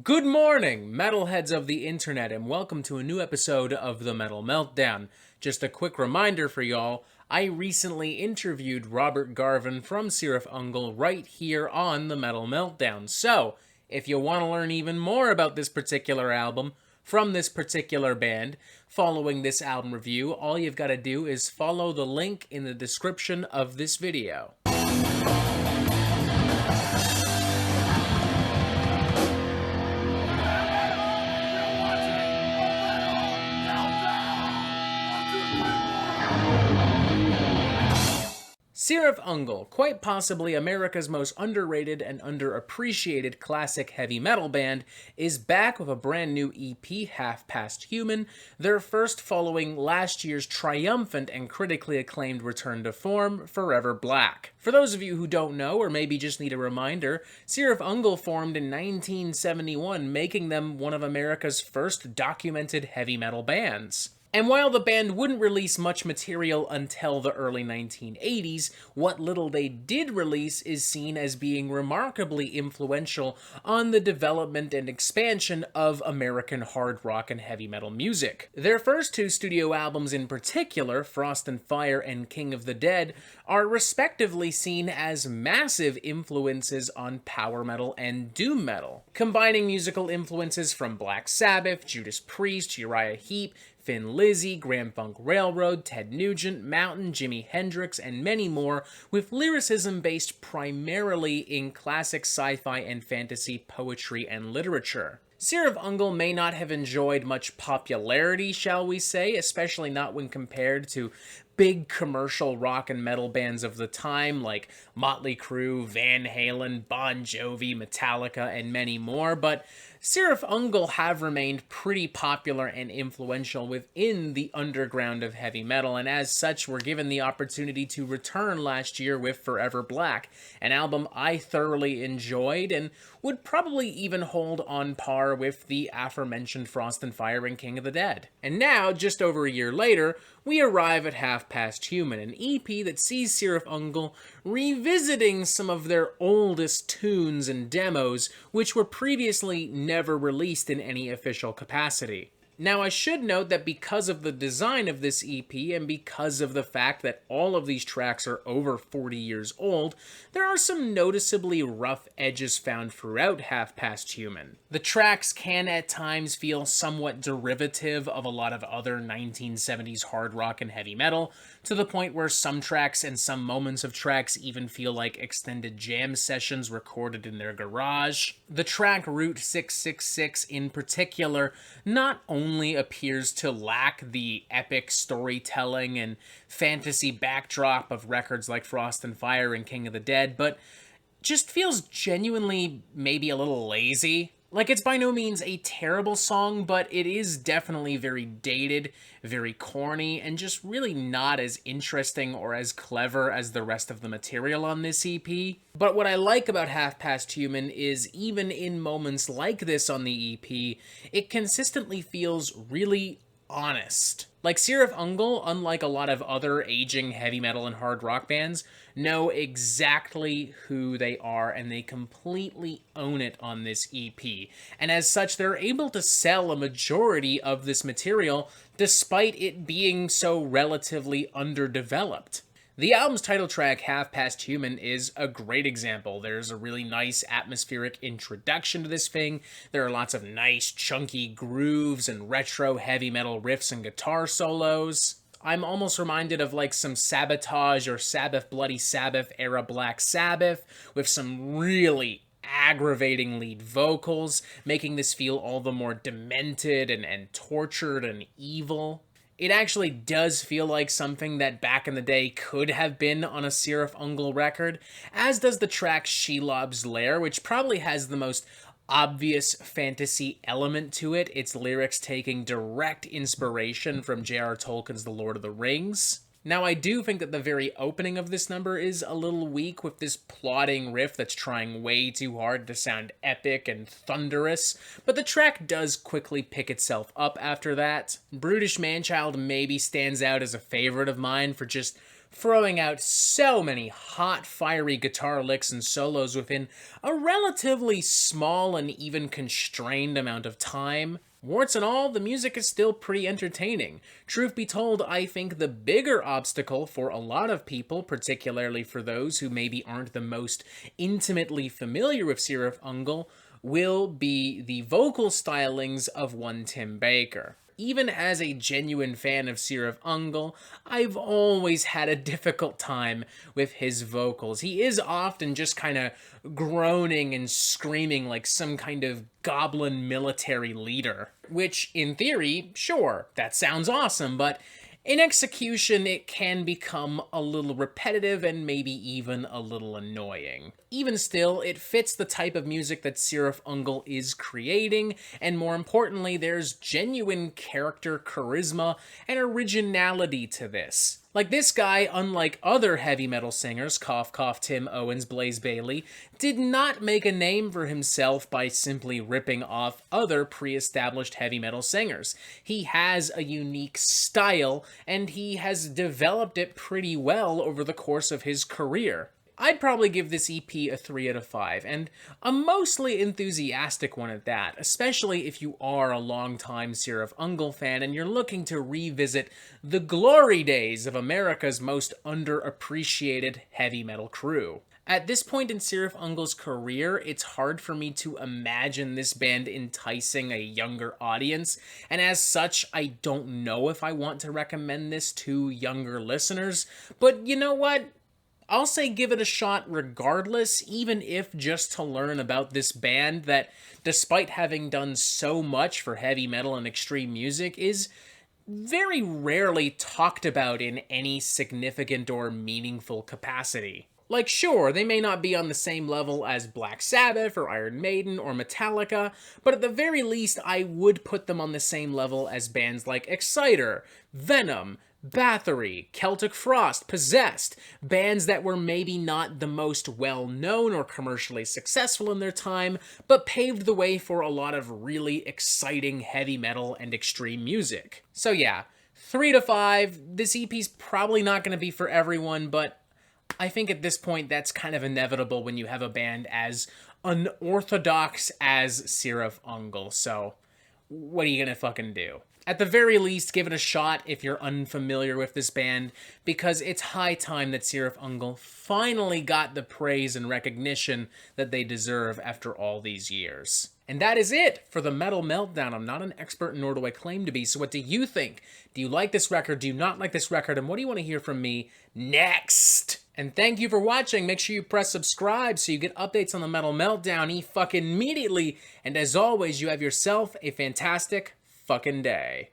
Good morning, metalheads of the internet, and welcome to a new episode of the Metal Meltdown. Just a quick reminder for y'all, I recently interviewed Robert Garvin from Cirith Ungol right here on the Metal Meltdown. So, if you want to learn even more about this particular album, from this particular band, following this album review, all you've got to do is follow the link in the description of this video. Cirith Ungol, quite possibly America's most underrated and underappreciated classic heavy metal band, is back with a brand new EP, Half Past Human, their first following last year's triumphant and critically acclaimed return to form, Forever Black. For those of you who don't know, or maybe just need a reminder, Cirith Ungol formed in 1971, making them one of America's first documented heavy metal bands. And while the band wouldn't release much material until the early 1980s, what little they did release is seen as being remarkably influential on the development and expansion of American hard rock and heavy metal music. Their first two studio albums in particular, Frost and Fire and King of the Dead, are respectively seen as massive influences on power metal and doom metal, combining musical influences from Black Sabbath, Judas Priest, Uriah Heep, Thin Lizzy, Grand Funk Railroad, Ted Nugent, Mountain, Jimi Hendrix, and many more, with lyricism based primarily in classic sci-fi and fantasy poetry and literature. Cirith Ungol may not have enjoyed much popularity, shall we say, especially not when compared to big commercial rock and metal bands of the time like Motley Crue, Van Halen, Bon Jovi, Metallica, and many more, but Cirith Ungol have remained pretty popular and influential within the underground of heavy metal, and as such were given the opportunity to return last year with Forever Black, an album I thoroughly enjoyed and would probably even hold on par with the aforementioned Frost and Fire and King of the Dead. And now, just over a year later, we arrive at Half Past Human, an EP that sees Cirith Ungol revisiting some of their oldest tunes and demos, which were previously never released in any official capacity. Now, I should note that because of the design of this EP and because of the fact that all of these tracks are over 40 years old, there are some noticeably rough edges found throughout Half Past Human. The tracks can at times feel somewhat derivative of a lot of other 1970s hard rock and heavy metal, to the point where some tracks and some moments of tracks even feel like extended jam sessions recorded in their garage. The track Route 666 in particular not only appears to lack the epic storytelling and fantasy backdrop of records like Frost and Fire and King of the Dead, but just feels genuinely maybe a little lazy. Like, it's by no means a terrible song, but it is definitely very dated, very corny, and just really not as interesting or as clever as the rest of the material on this EP. But what I like about Half Past Human is even in moments like this on the EP, it consistently feels really honest. Like, Cirith Ungol, unlike a lot of other aging heavy metal and hard rock bands, know exactly who they are, and they completely own it on this EP. And as such, they're able to sell a majority of this material, despite it being so relatively underdeveloped. The album's title track, Half Past Human, is a great example. There's a really nice atmospheric introduction to this thing. There are lots of nice chunky grooves and retro heavy metal riffs and guitar solos. I'm almost reminded of like some Sabotage or Sabbath Bloody Sabbath era Black Sabbath, with some really aggravating lead vocals, making this feel all the more demented and tortured and evil. It actually does feel like something that back in the day could have been on a Cirith Ungol record, as does the track Shelob's Lair, which probably has the most obvious fantasy element to it, its lyrics taking direct inspiration from J.R. Tolkien's The Lord of the Rings. Now, I do think that the very opening of this number is a little weak, with this plodding riff that's trying way too hard to sound epic and thunderous, but the track does quickly pick itself up after that. Brutish Manchild maybe stands out as a favorite of mine for just throwing out so many hot, fiery guitar licks and solos within a relatively small and even constrained amount of time. Warts and all, the music is still pretty entertaining. Truth be told, I think the bigger obstacle for a lot of people, particularly for those who maybe aren't the most intimately familiar with Cirith Ungol, will be the vocal stylings of one Tim Baker. Even as a genuine fan of Cirith Ungol, I've always had a difficult time with his vocals. He is often just kind of groaning and screaming like some kind of goblin military leader. Which, in theory, sure, that sounds awesome, but in execution, it can become a little repetitive and maybe even a little annoying. Even still, it fits the type of music that Cirith Ungol is creating, and more importantly, there's genuine character charisma and originality to this. Like, this guy, unlike other heavy metal singers, cough cough Tim Owens, Blaze Bayley, did not make a name for himself by simply ripping off other pre-established heavy metal singers. He has a unique style, and he has developed it pretty well over the course of his career. I'd probably give this EP a 3 out of 5, and a mostly enthusiastic one at that, especially if you are a longtime Cirith Ungol fan and you're looking to revisit the glory days of America's most underappreciated heavy metal crew. At this point in Cirith Ungol's career, it's hard for me to imagine this band enticing a younger audience, and as such, I don't know if I want to recommend this to younger listeners, but you know what? I'll say give it a shot regardless, even if just to learn about this band that, despite having done so much for heavy metal and extreme music, is very rarely talked about in any significant or meaningful capacity. Like, sure, they may not be on the same level as Black Sabbath or Iron Maiden or Metallica, but at the very least, I would put them on the same level as bands like Exciter, Venom, Bathory, Celtic Frost, Possessed, bands that were maybe not the most well-known or commercially successful in their time, but paved the way for a lot of really exciting heavy metal and extreme music. So yeah, 3 to 5, this EP's probably not going to be for everyone, but I think at this point that's kind of inevitable when you have a band as unorthodox as Cirith Ungol, so what are you gonna fucking do? At the very least, give it a shot if you're unfamiliar with this band, because it's high time that Cirith Ungol finally got the praise and recognition that they deserve after all these years. And that is it for the Metal Meltdown. I'm not an expert, nor do I claim to be, so what do you think? Do you like this record? Do you not like this record? And what do you want to hear from me next? And thank you for watching. Make sure you press subscribe so you get updates on the Metal Meltdown fucking immediately. And as always, you have yourself a fantastic fucking day.